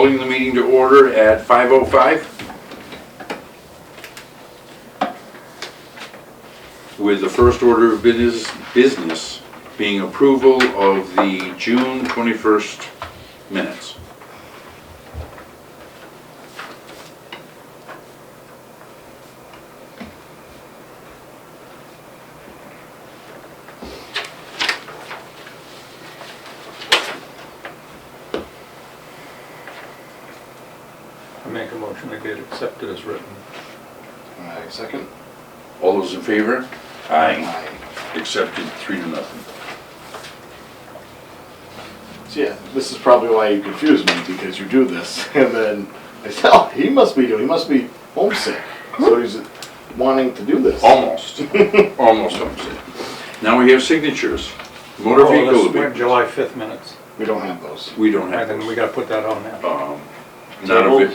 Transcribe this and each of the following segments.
calling the meeting to order at 5:05 with the first order of business being approval of the June 21st minutes. I make a motion to get accepted as written. Alright, second. All those in favor? Aye. Accepted 3-0. So yeah, this is probably why you confuse me, because you do this, and then I said, oh, he must be homesick. So he's wanting to do this. Almost. Almost homesick. Now we have signatures. Motor vehicle Went abatements. July 5th minutes. We don't have those. We don't have And then we those. gotta put that on there.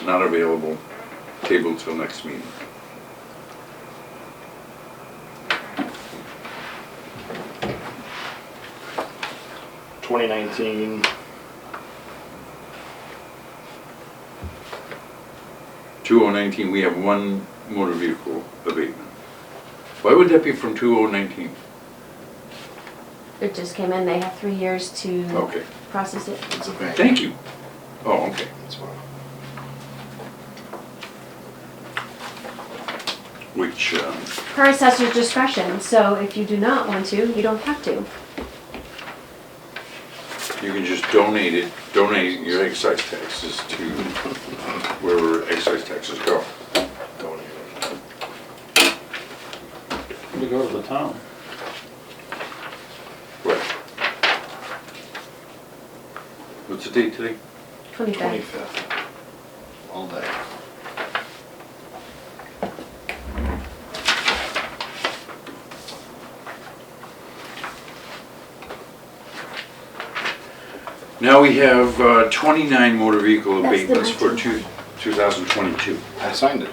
Not available. Table till next meeting. Twenty 2019, we have one motor vehicle abatement. Why would that be from 2019? It just came in, they have 3 years to Okay, process it. It's a bank. thank you. Oh, okay. That's why. Which, Per assessor's discretion, so if you do not want to, you don't have to. you can just donate your excise taxes to wherever excise taxes go. Donate it. We go to the town. Right. What's the date today? 25th. 25th. All day. Now we have 29 motor vehicle That's the abatements for 19. 2022. I signed it.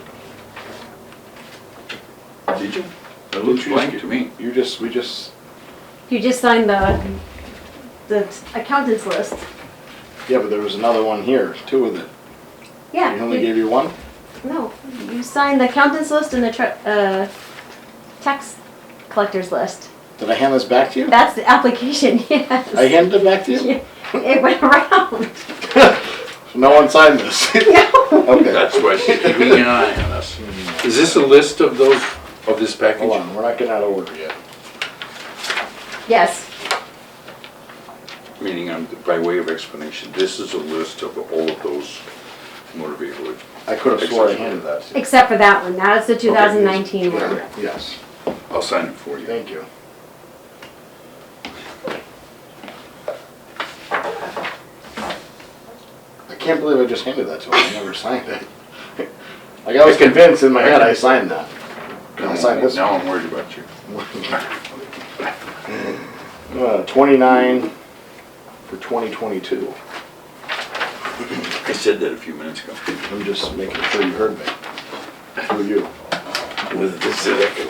Did you? That looks blank to me. We just, You just signed the accountant's list. yeah, but there was another one here, too, with it. Yeah. He only gave you one? No, you signed the accountant's list and the tax collector's list. Did I hand this back to you? That's the application, yes. I handed it back to you? Yeah, it went around. No one signed this. No. Okay. That's why she's keeping an eye on us. Is this a list of those, of this package? Hold on, we're not getting out of order yet. Yes. Meaning, by way of explanation, this is a list of all of those motor vehicle. I could have sworn I handed that to you. Except for that one. That's the 2019 one. Yeah, yes, I'll sign it for you. thank you. I can't believe I just handed that to him. I never signed it. Like I was convinced in my head I signed that. Can I sign this? Now I'm worried about you. 29 for 2022. I said that a few minutes ago. I'm just making sure you heard me. Who are you? With this echo.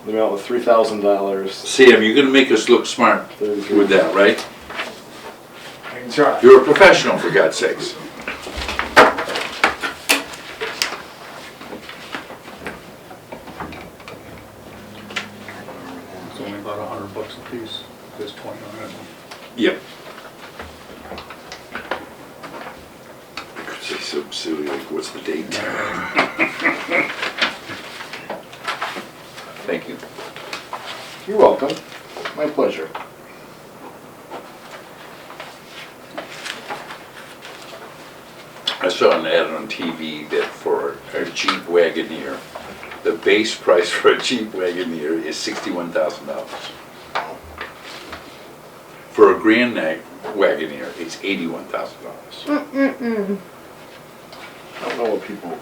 The amount with $3,000. Sam, you're gonna make us look smart 33. with that, right? I can try. You're a professional, for God's sakes. It's only about $100 a piece. There's 29 of them. Yep. I could say something silly like, what's the date? Thank you. You're welcome. My pleasure. I saw an ad on TV that for a Jeep Wagoneer, the base price for a Jeep Wagoneer is $61,000. For a Grand Wagoneer, it's $81,000. Mm-mm-mm. I don't know what people.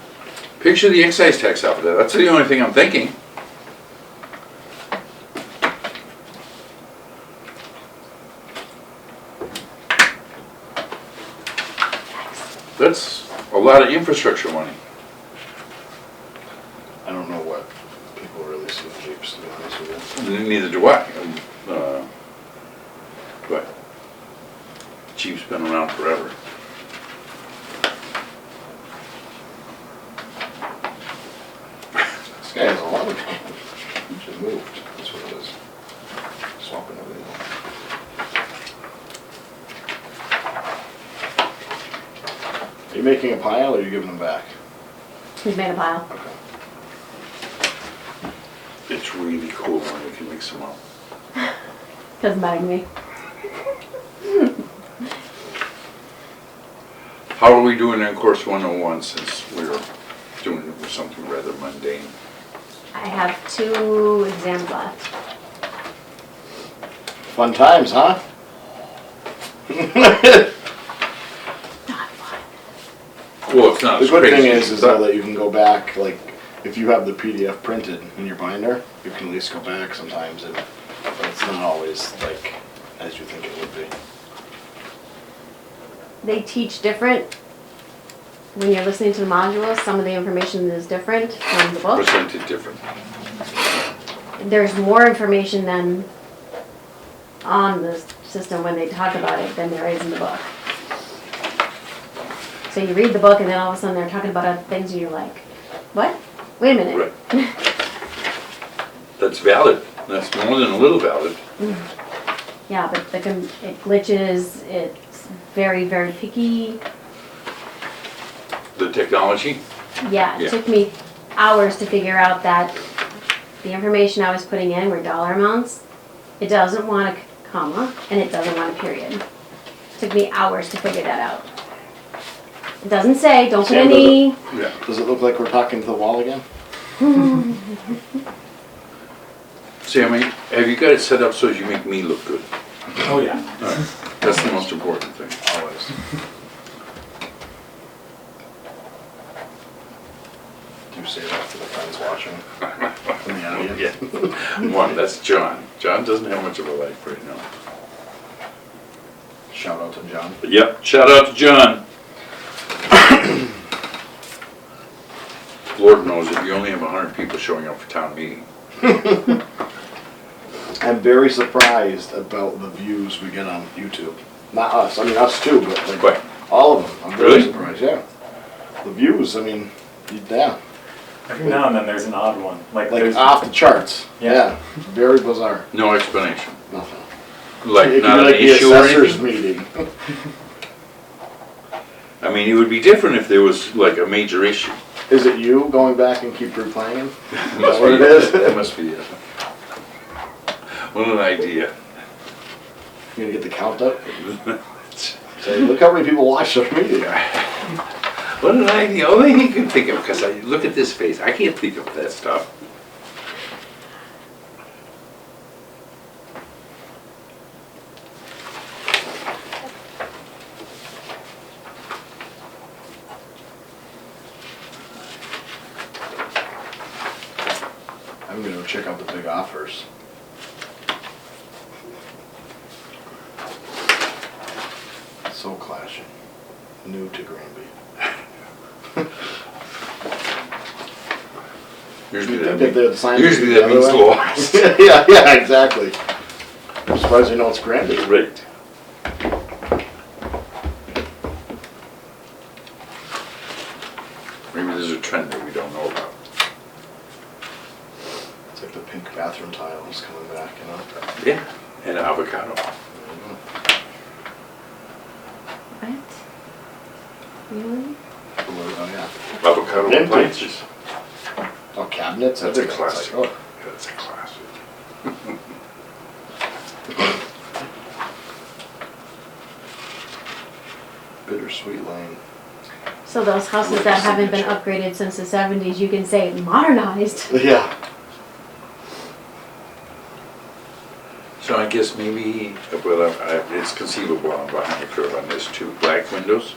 Picture the excise tax off of that. That's the only thing I'm thinking. That's a lot of infrastructure money. I don't know what people really see with Jeeps, to be honest with you. Neither do I. But Jeep's been around forever. This guy has a lot of vans. He just moved. That's what it is. Swapping everything. Are you making a pile or are you giving them back? He's made a pile. Okay. It's really cool when you can mix them up. Doesn't bother me. How are we doing on course 101 since we're doing it with something rather mundane? I have 2 exams left. Fun times, huh? Not fun. Well, it's not The as good crazy thing as is that. though that you can go back, like, if you have the PDF printed in your binder, you can at least go back sometimes and it's not always like as you think it would be. They teach different. When you're listening to the modules, some of the information is different from the book. Presented different. There's more information than on the system when they talk about it than there is in the book. So you read the book and then all of a sudden they're talking about other things and you're like, what? Wait a minute. Right. That's valid. That's more than a little valid. Yeah, but it glitches, it's very, very picky. The technology, Yeah, it Yeah. took me hours to figure out that the information I was putting in were dollar amounts. It doesn't want a comma and it doesn't want a period. It took me hours to figure that out. It doesn't say, don't put Sam, any. yeah. Does it look like we're talking to the wall again? Sammy, have you got it set up so you make me look good? Oh, yeah. All right. That's the most important thing. Always. Do you say that to the friends watching? In the audience? Yeah. One, that's John. John doesn't have much of a life right now. Shout out to John. Yep, shout out to John. Lord knows if you only have 100 people showing up for town meeting. I'm very surprised about the views we get on YouTube. Not us, I mean us too, but like Right. all of them. I'm very Really? surprised, yeah. The views, I mean, yeah, Every now and then there's an odd one. Like like there's off the charts. Yeah. Yeah, very bizarre. No explanation. Nothing. Like It could not be an like the issue or assessors anything. meeting. I mean, it would be different if there was like a major issue. Is it you going back and keep replaying? Is that Must what be it is? That must be it. What an idea. You gonna get the count up? Say, look how many people watch social media. What an idea. Only he can think of, because I look at this face, I can't think of that stuff. I'm gonna go check out the big offers. So clashing. New to Granby. Usually You that, think that the signs usually would be that the means other way? lost. Yeah, exactly. I'm surprised you know it's Granby. Right. Maybe there's a trend that we don't know about. It's like the pink bathroom tiles coming back, you know? Yeah. And avocado. What? Really? Oh, yeah. Avocado Vintage. appliances. Oh, cabinets? That's a everything. It's classic. like, oh. That's a classic. Bittersweet Lane. So those houses that haven't been upgraded since the 70s, you can say modernized. Yeah. So I guess maybe, well, it's conceivable I'm behind the curve on this too. Black windows?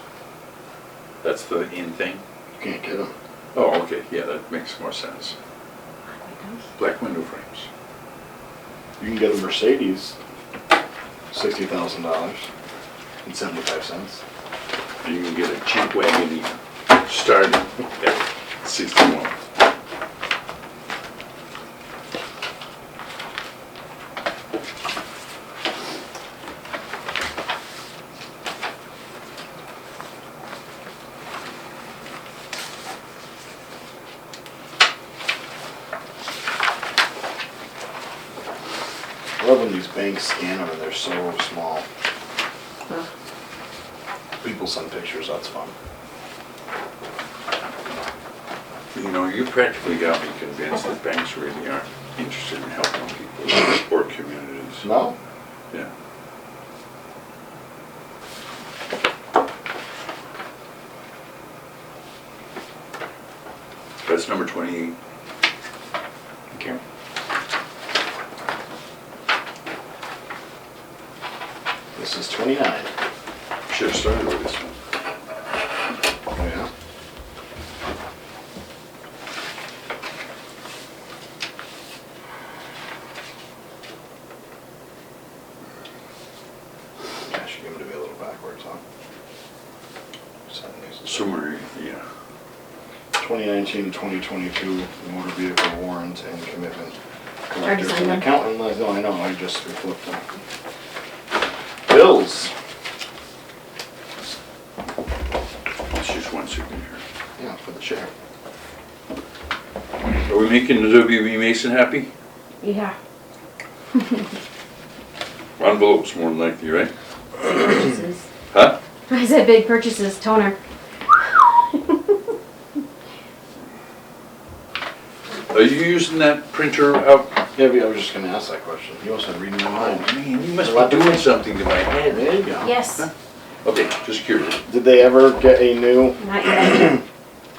That's the in thing? You can't get them. Oh, okay, yeah, that makes more sense. Black window frames. You can get a Mercedes, $60,000 and 75 cents. You can get a cheap Wagoneer starting at 61. scan them and they're so small. Ugh. People send pictures, that's fun. You know, you practically got me convinced that banks really aren't interested in helping people or communities. No? Yeah. That's number 28. Thank you. This is 29. Should have started with this one. Oh, yeah? Yeah, I should give them to be a little backwards, huh? Send these. Summary, yeah. 2019 to 2022 motor vehicle warrant and commitment. Already Collectors signed and them. accountant, no, I know, I just flipped them. Bills. It's just one signature. Yeah, for the chair. Are we making the WB Mason happy? Yeah. Envelopes more than likely, right? Purchases. Huh? I said big purchases, toner. Are you using that printer out? Yeah, I was just gonna ask that question. You also reading my Oh, mind. man, you must be doing something to my head. There you go. Yes. Okay, just curious. Did they ever get a new, Not yet.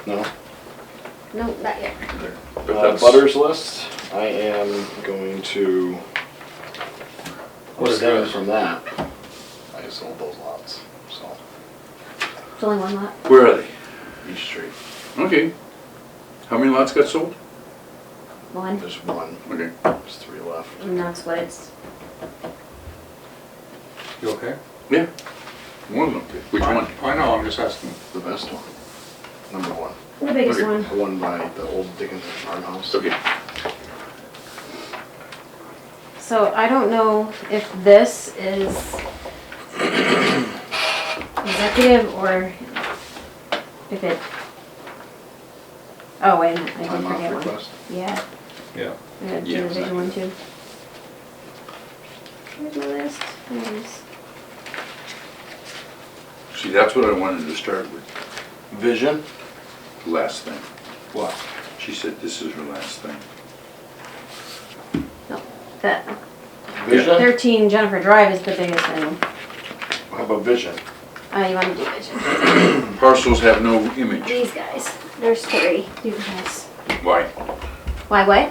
no, No, not yet. But that's- butters list? I am going to What abstain address? from that. I sold those lots, so, It's only one lot. Where are they? East Street. Okay. How many lots got sold? One. There's one, Okay. there's 3 left. And that's what it's. You okay? Yeah. One of them. Which one? I know, I'm just asking. The best one. Number 1. The biggest Okay. one. The one by the old Dickinson farmhouse. Okay. So I don't know if this is executive or if it. Oh, wait a minute, I did Time off forget one. request. Yeah, Yeah. I gotta Yeah, do the bigger one exactly. too. Where's my list? There it is. See, that's what I wanted to start with. Vision? The last thing. What? She said this is her last thing. No, that Vision? 13 Jennifer Drive is the biggest thing. How about vision? You want to do vision? Parcels have no image. These guys. There's 3. You guys. Why? Why what?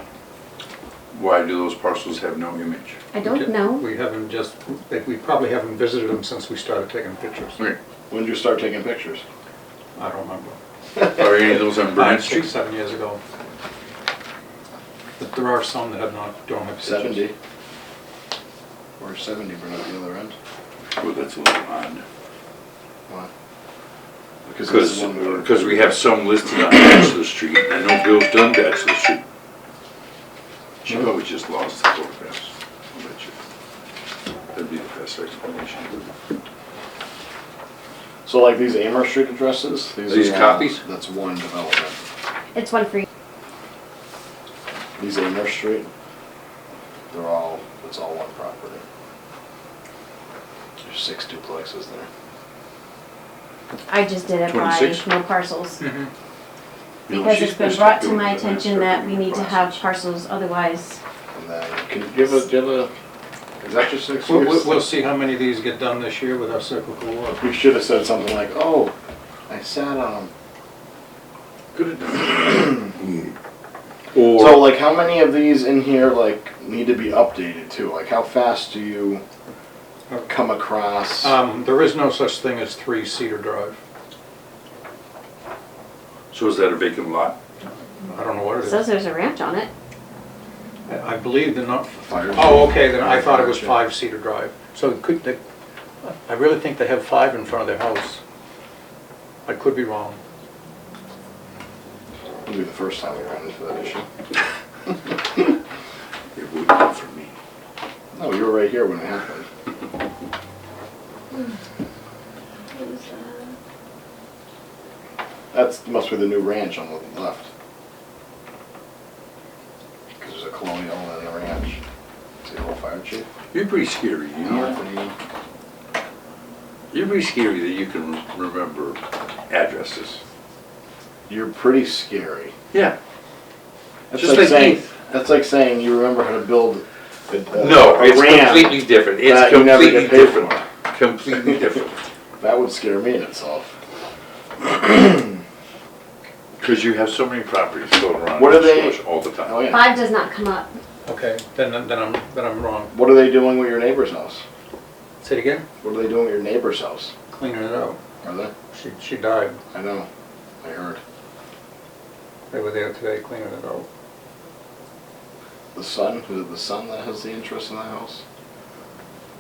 Why do those parcels have no image? I don't know. We haven't just, we probably haven't visited them since we started taking pictures. Okay. When did you start taking pictures? I don't remember. Are any of those on Burnett 5, Street? 6, 7 years ago. But there are some that have not, don't have pictures. 70. Or 70, but not the other end. Well, that's a little odd. Why? Because this is one we were. Because we have some listed on Bachelor Street, and no bill's done Bachelor Street. She probably just lost the photographs. I'll bet you. That'd be the best explanation. So like these Amherst Street addresses? These are, copies? That's one development. It's one for you. These Amherst Street, they're all, it's all one property. There's 6 duplexes there. I just did it by 26? no parcels. Mhm. You know, Because she's it's been supposed brought to do my it, and then attention start that doing we the need to have process. parcels, otherwise. And then, can you give a, is that just an We'll, excuse? we'll see how many of these get done this year with our cyclical work. We should have said something like, oh, I sat on them. Could have done. So Or, like how many of these in here like need to be updated too? Like how fast do you come across? There is no such thing as 3 Cedar Drive. so is that a vacant lot? I don't know what It it says is. there's a ranch on it. I believe they're not, Fire oh, okay, then I thought it was Fire 5 Cedar Drive. So it could, they, I really think they have 5 in front of their house. I could be wrong. It'll be the first time we ran into that issue. It would be for me. No, you were right here when it happened. That's must be the new ranch on the left. Because there's a colonial and a ranch. See the old fire chief? You're pretty scary, you know? You're pretty scary that you can remember addresses. You're pretty scary. Yeah. That's Just like like saying, me. that's like saying you remember how to build No, a it's RAM completely different. It's that you never completely get paid different. for. Completely different. That would scare me in itself. Because you have so many properties going around What are in they- stores all the time. Oh yeah. 5 does not come up. Okay, then I'm wrong. What are they doing with your neighbor's house? Say it again? What are they doing with your neighbor's house? Cleaning it out. Are they? She died. I know. I heard. They were there today cleaning it out. The son? Is it the son that has the interest in the house?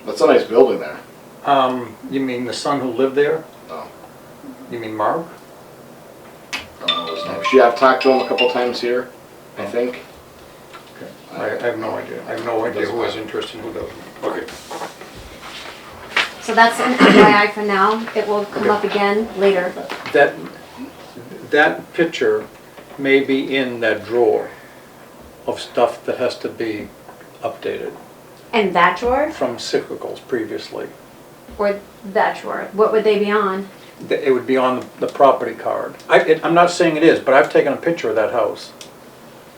That's a nice building there. You mean the son who lived there? No. You mean Mark? I don't know his name. I've talked to him a couple times here, I think. Okay. I have no idea. I have no idea who has interest and who doesn't. Okay. So that's an FYI for now. It will come up again later. That picture may be in that drawer of stuff that has to be updated And that drawer from cyclicals previously. or that drawer? What would they be on? It would be on the property card. I'm not saying it is, but I've taken a picture of that house.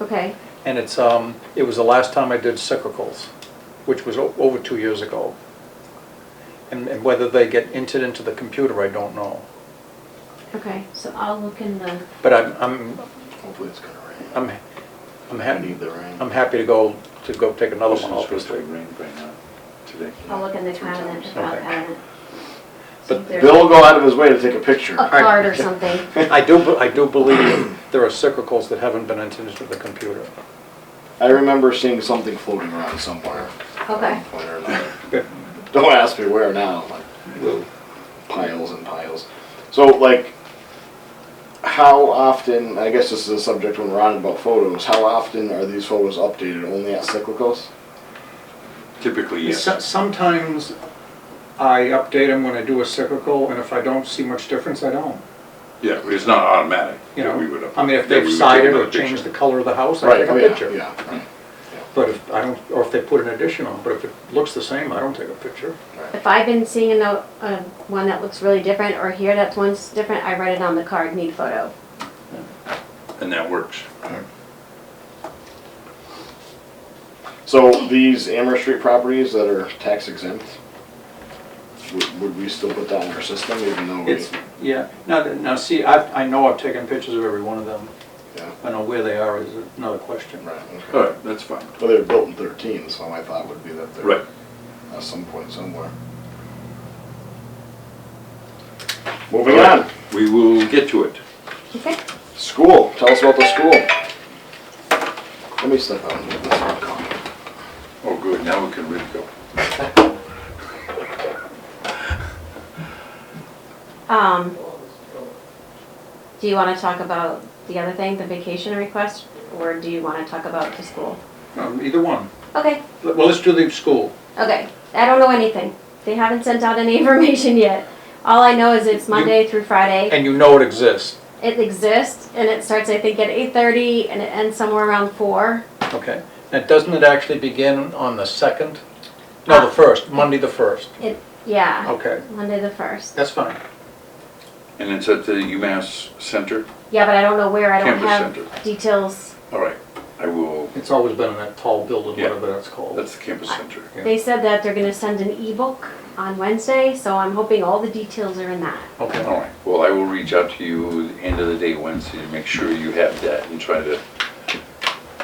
Okay. And it was the last time I did cyclicals, which was over 2 years ago. And whether they get entered into the computer, I don't know. Okay. So I'll look in the. But I'm Hopefully it's gonna rain. I happy. need the rain. I'm happy to go take another one, This is supposed to obviously. rain by now, today. I'll look in the cabinet. Okay. Cabinet. But See if there's Bill will go out of his way to take a picture. a card or something. I do believe there are cyclicals that haven't been entered into the computer. I remember seeing something floating around somewhere. Okay. At one point or another. Good. Don't ask me where now, like piles and piles. So like, how often, I guess this is a subject when we're on about photos, how often are these photos updated? Only at cyclicals? Typically, yes. Sometimes I update them when I do a cyclical, and if I don't see much difference, I don't. Yeah, it's not automatic. You that know, we would I mean, if that we they've would sided take or another changed the picture. color of the house, I Right, take a oh yeah, picture. yeah, right. But if I don't, or if they put an addition on, but if it looks the same, I don't take a picture. If I've been seeing a note, one that looks really different, or here that's one's different, I write it on the card. Need photo. And that works. So these Amherst Street properties that are tax exempt, would we still put that in our system even though we? Yeah, now see, I know I've taken pictures of every one of them. Yeah, I know where they are is another question. right, All okay. right, that's fine. Well, they were built in 13, so my thought would be that they're Right. at some point somewhere. Moving on, We will get to it. Okay. school, tell us about the school. Let me step out and get this one going. Oh, good, now we can really go. Do you want to talk about the other thing, the vacation request, or do you want to talk about the school? Either one. Okay. Well, let's do the school. Okay. I don't know anything. They haven't sent out any information yet. All I know is it's Monday through Friday. And you know it exists. It exists, and it starts, I think, at 8:30, and it ends somewhere around 4. Okay. Now, doesn't it actually begin on the 2nd? No, the 1st, Monday the 1st. Yeah. Okay, Monday the 1st. that's fine. And it's at the UMass Center? Yeah, but I don't know where. I don't Campus have Center. details. All right, I will, It's always been in that tall building, Yeah. whatever that's called. that's the campus center. Yeah. They said that they're going to send an ebook on Wednesday, so I'm hoping all the details are in that. Okay. All right, well, I will reach out to you at the end of the day Wednesday to make sure you have that and try to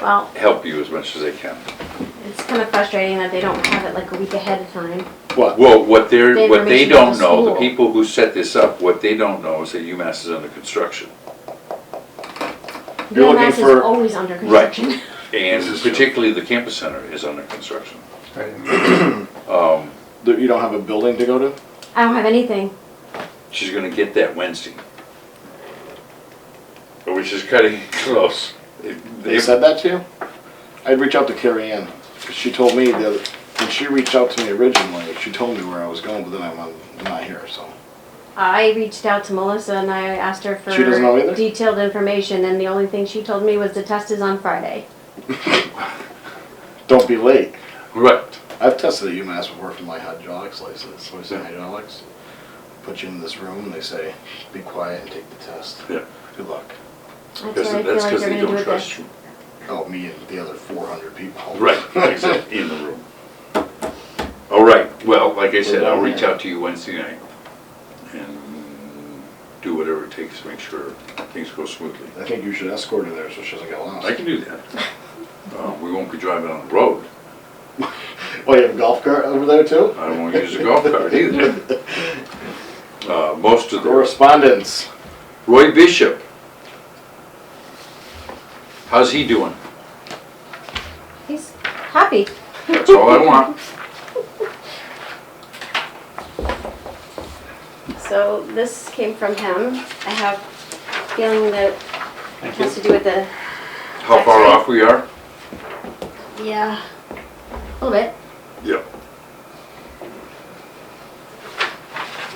Well, help you as much as I can. it's kind of frustrating that they don't have it like a week ahead of time. What? Well, what they information don't about the know, the school. people who set this up, what they don't know is that UMass is under construction. You're looking UMass for- is always under construction. And This is true. particularly the campus center is under construction. I didn't- You don't have a building to go to? I don't have anything. She's gonna get that Wednesday. Which is cutting it close. They said that to you? I'd reach out to Carrie Ann, because she told me when she reached out to me originally, she told me where I was going, but then I'm not here, so. I reached out to Melissa and I asked her for She doesn't know either? detailed information, and the only thing she told me was the test is on Friday. Don't be late. Right. I've tested at UMass before for my hydraulics license, so I say hydraulics. Put you in this room and they say, be quiet and take the test. Yeah. Good luck. That's what I feel like That's they're because they gonna do don't with trust this. you. Oh, me and the other 400 people. Right, exactly, in the room. All right, well, like I said, I'll reach out to you Wednesday night and do whatever it takes to make sure things go smoothly. I think you should escort her there so she doesn't get lost. I can do that. We won't be driving on the road. Oh, you have a golf cart over there too? I won't use a golf cart either. Most of the, Correspondence. Roy Bishop. How's he doing? He's happy. That's all I want. So this came from him. I have a feeling that it Thank has to you. do with the, How far off we are? yeah, a little bit. Yep.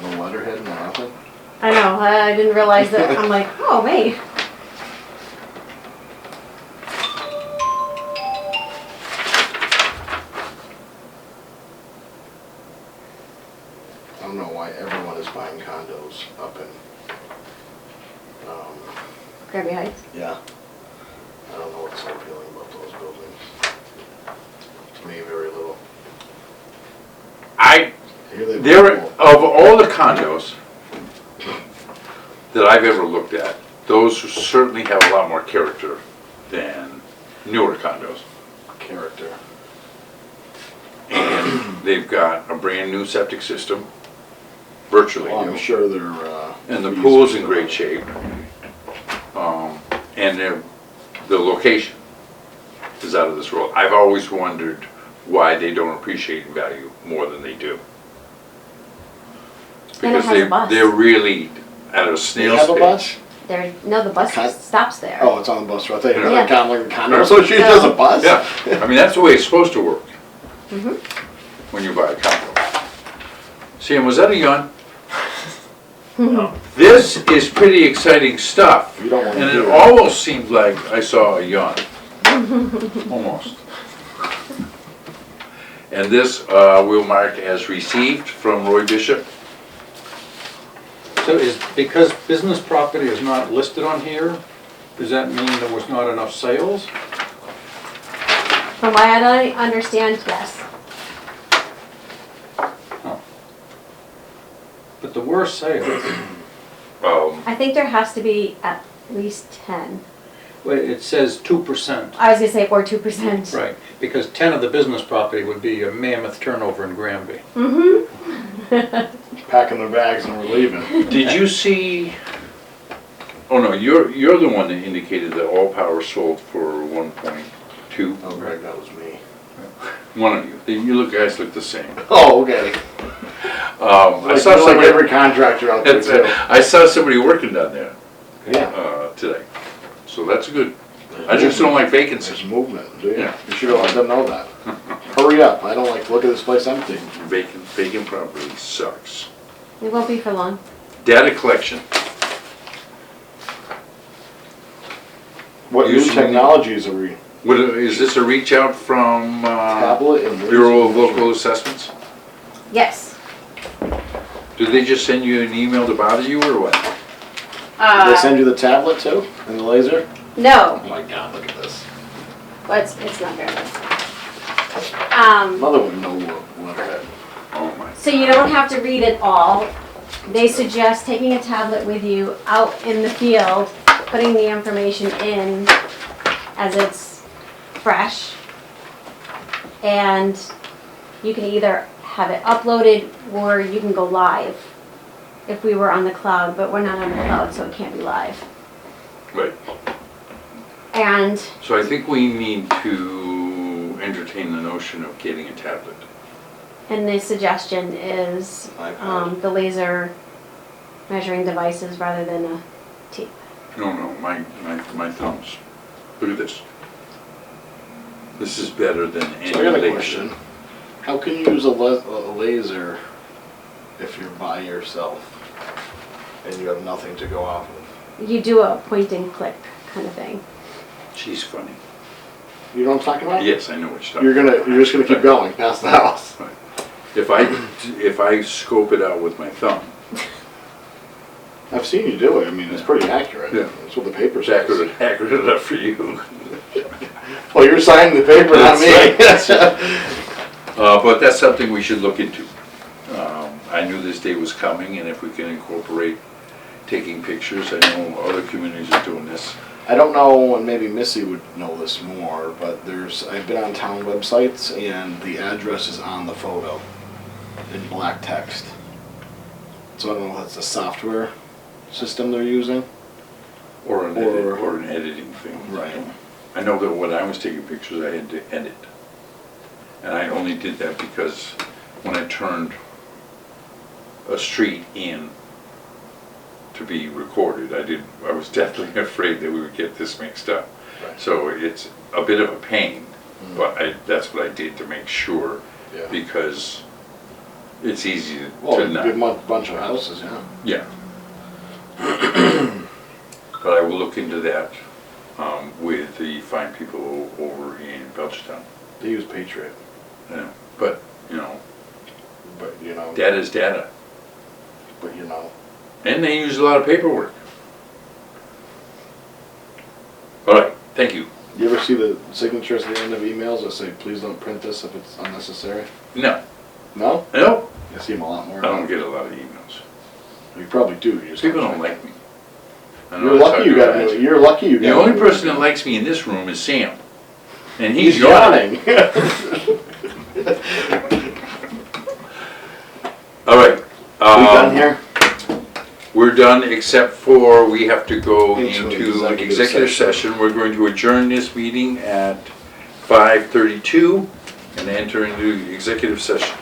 No letterhead, no nothing? I know, I didn't realize that. I'm like, oh, wait. I don't know why everyone is buying condos up in, Granby Heights. yeah. I don't know what's so appealing about those buildings. To me, very little. I Here they There, of all the condos that I've ever looked at, those certainly have a lot more character than newer condos. character. And they've got a brand new septic system, virtually Well, I'm new, sure they're, and the pool's in great shape. And the location is out of this world. I've always wondered why they don't appreciate value more than they do. And it Because has a bus. they're really at a They snail's have a pace. bus? No, the bus Con- stops there. Oh, it's on the bus route. They have Yeah. like a condo association No. has a bus? Yeah, I mean, that's the way it's supposed to work Mhm. when you buy a condo. Sam, was that a yawn? This is pretty exciting stuff. You don't want And to it do it. almost seemed like I saw a yawn. Almost. And this we'll mark as received from Roy Bishop. So is, because business property is not listed on here, does that mean there was not enough sales? From what I understand, yes. But there were sales. I think there has to be at least 10. Well, it says 2%. I was gonna say, or 2%. Right, because 10 of the business property would be a mammoth turnover in Granby. Mm-hmm. Packing their bags and we're leaving. Did you see, oh no, you're the one that indicated that All Power sold for 1.2. Oh, Greg, that was me. One of you. You guys look the same. Oh, okay. I saw Like somebody. every contractor out there too. I saw somebody working down there Yeah. today, so that's good. I just don't like vacancies. There's movement, do you? Yeah. You should have let them know that. Hurry up, I don't like to look at this place empty. Vacant property sucks. It won't be for long. Data collection. What new Using- technologies are we, What, is this a reach out from tablet and? Bureau of Local Assessments? Yes. Did they just send you an email to bother you or what? Did they send you the tablet too, and the laser? No, Oh my God, look at this. but it's not very nice. Mother would know letterhead. Oh my. So you don't have to read it all. They suggest taking a tablet with you out in the field, putting the information in as it's fresh. And you can either have it uploaded or you can go live if we were on the cloud, but we're not on the cloud, so it can't be live. Right. And So I think we need to entertain the notion of getting a tablet. the suggestion is iPad. the laser measuring devices rather than a tape. No, my thumbs. Look at this. This is better than any So I got a laser. question. How can you use a laser if you're by yourself and you have nothing to go off of? You do a point and click kind of thing. She's funny. You know what I'm talking about? Yes, I know what you're talking about. You're just gonna keep going past the house. If I scope it out with my thumb, I've seen you do it. I mean, it's pretty accurate. Yeah. That's what the paper it's says. accurate enough for you. Well, you're signing the paper, not me. That's but that's something we should look into. I knew this day was coming, and if we can incorporate taking pictures, I know other communities are doing this. I don't know, and maybe Missy would know this more, but I've been on town websites and the address is on the photo in black text. So I don't know if that's a software system they're using. Or an editing thing. Right. I know that when I was taking pictures, I had to edit. And I only did that because when I turned a street in to be recorded, I was deathly afraid that we would get this mixed up. Right. So it's a bit of a pain, but that's what I did to make sure, Yeah. because it's easy to Well, a not. good bunch of houses, yeah. Yeah. But I will look into that with the fine people over in Belchertown. They use Patriot, Yeah. But, but you know, data's data. but you know. And they use a lot of paperwork. All right, thank you. You ever see the signatures at the end of emails that say, please don't print this if it's unnecessary? No, No? no, I see them a lot more. I don't get a lot of emails. You probably do. You just People don't like me. I know You're that's lucky hard you to got imagine. You're lucky you got The only person that likes me in this room is Sam. And he's yawning. All right. We done here? We're done, except for we have to go Into into executive executive session. We're going to adjourn this meeting at 5:32 and enter into executive session.